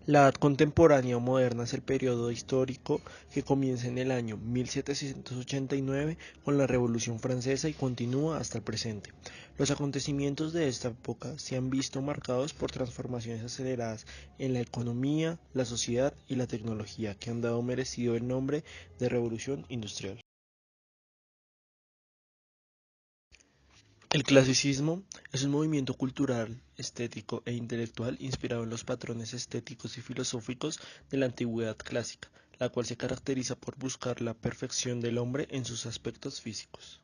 La Edad Contemporánea o Moderna es el periodo histórico que comienza en el año 1789 con la Revolución Francesa y continúa hasta el presente. Los acontecimientos de esta época se han visto marcados por transformaciones aceleradas en la economía, la sociedad y la tecnología que han dado merecido el nombre de Revolución Industrial. El clasicismo es un movimiento cultural, estético e intelectual inspirado en los patrones estéticos y filosóficos de la antigüedad clásica, la cual se caracteriza por buscar la perfección del hombre en sus aspectos físicos.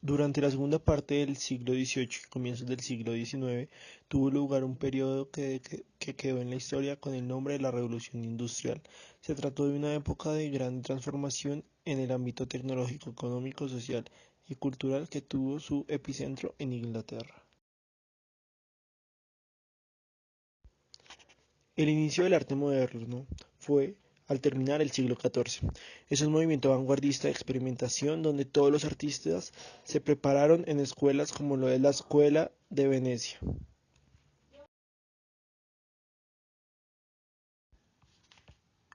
Durante la segunda parte del siglo XVIII y comienzos del siglo XIX tuvo lugar un periodo que quedó en la historia con el nombre de la Revolución Industrial. Se trató de una época de gran transformación en el ámbito tecnológico, económico, social y cultural que tuvo su epicentro en Inglaterra. El inicio del arte moderno fue al terminar el siglo XIV. Es un movimiento vanguardista de experimentación donde todos los artistas se prepararon en escuelas como lo es la Escuela de Venecia.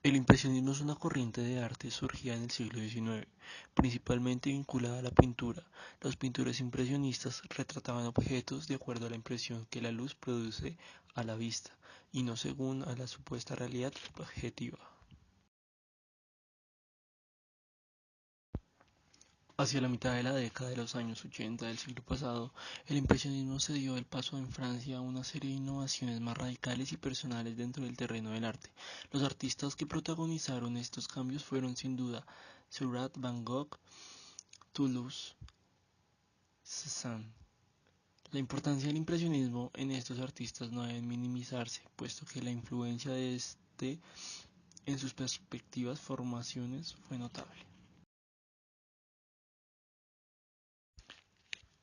El impresionismo es una corriente de arte surgida en el siglo XIX, principalmente vinculada a la pintura. Los pintores impresionistas retrataban objetos de acuerdo a la impresión que la luz produce a la vista, y no según a la supuesta realidad objetiva. Hacia la mitad de la década de los años 80 del siglo pasado, el impresionismo se dio el paso en Francia a una serie de innovaciones más radicales y personales dentro del terreno del arte. Los artistas que protagonizaron estos cambios fueron sin duda Seurat, Van Gogh, Toulouse, Cézanne. La importancia del impresionismo en estos artistas no debe minimizarse, puesto que la influencia de este en sus perspectivas formaciones fue notable.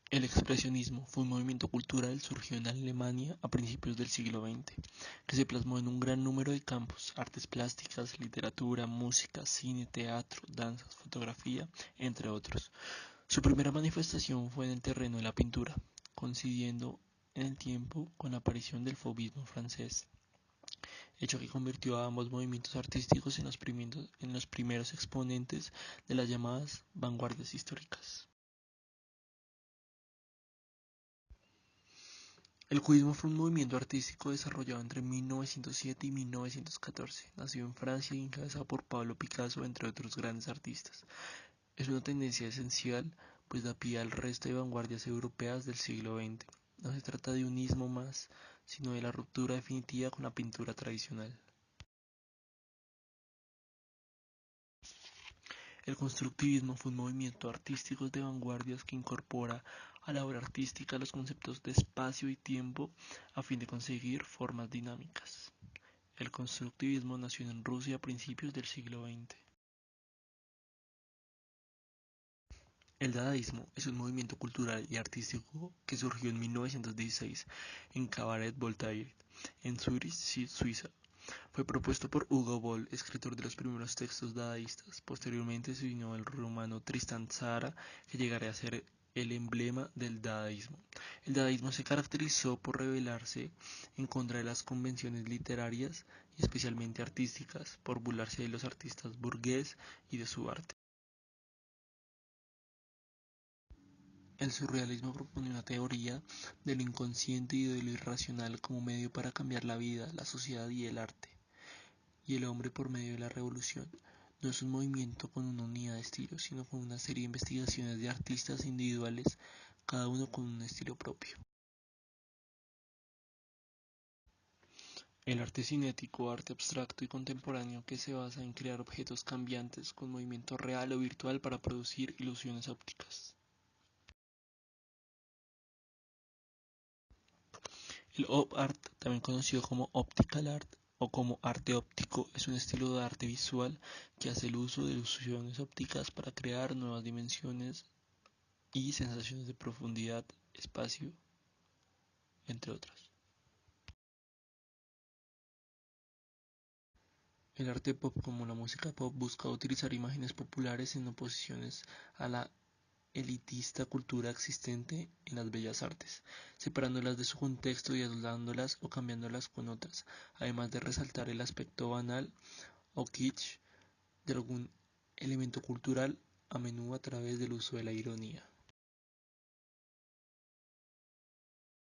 El expresionismo fue un movimiento cultural surgido en Alemania a principios del siglo XX, que se plasmó en un gran número de campos: artes plásticas, literatura, música, cine, teatro, danzas, fotografía, entre otros. Su primera manifestación fue en el terreno de la pintura, coincidiendo en el tiempo con la aparición del fauvismo francés, hecho que convirtió a ambos movimientos artísticos en los primeros exponentes de las llamadas vanguardias históricas. El cubismo fue un movimiento artístico desarrollado entre 1907 y 1914. Nació en Francia y encabezado por Pablo Picasso, entre otros grandes artistas. Es una tendencia esencial, pues da pie al resto de vanguardias europeas del siglo XX. No se trata de un ismo más, sino de la ruptura definitiva con la pintura tradicional. El constructivismo fue un movimiento artístico de vanguardias que incorpora a la obra artística los conceptos de espacio y tiempo a fin de conseguir formas dinámicas. El constructivismo nació en Rusia a principios del siglo XX. El dadaísmo es un movimiento cultural y artístico que surgió en 1916 en Cabaret Voltaire, en Zurich, Suiza. Fue propuesto por Hugo Boll, escritor de los primeros textos dadaístas. Posteriormente se unió el rumano Tristan Tzara, que llegaría a ser el emblema del dadaísmo. El dadaísmo se caracterizó por rebelarse en contra de las convenciones literarias y especialmente artísticas, por burlarse de los artistas burgués y de su arte. El surrealismo propone una teoría de lo inconsciente y de lo irracional como medio para cambiar la vida, la sociedad y el arte, y el hombre por medio de la revolución. No es un movimiento con una unidad de estilo, sino con una serie de investigaciones de artistas individuales, cada uno con un estilo propio. El arte cinético, arte abstracto y contemporáneo que se basa en crear objetos cambiantes con movimiento real o virtual para producir ilusiones ópticas. El op art, también conocido como optical art o como arte óptico, es un estilo de arte visual que hace el uso de ilusiones ópticas para crear nuevas dimensiones y sensaciones de profundidad, espacio, entre otras. El arte pop, como la música pop, busca utilizar imágenes populares en oposiciones a la elitista cultura existente en las bellas artes, separándolas de su contexto y aislándolas o cambiándolas con otras, además de resaltar el aspecto banal o kitsch de algún elemento cultural, a menudo a través del uso de la ironía.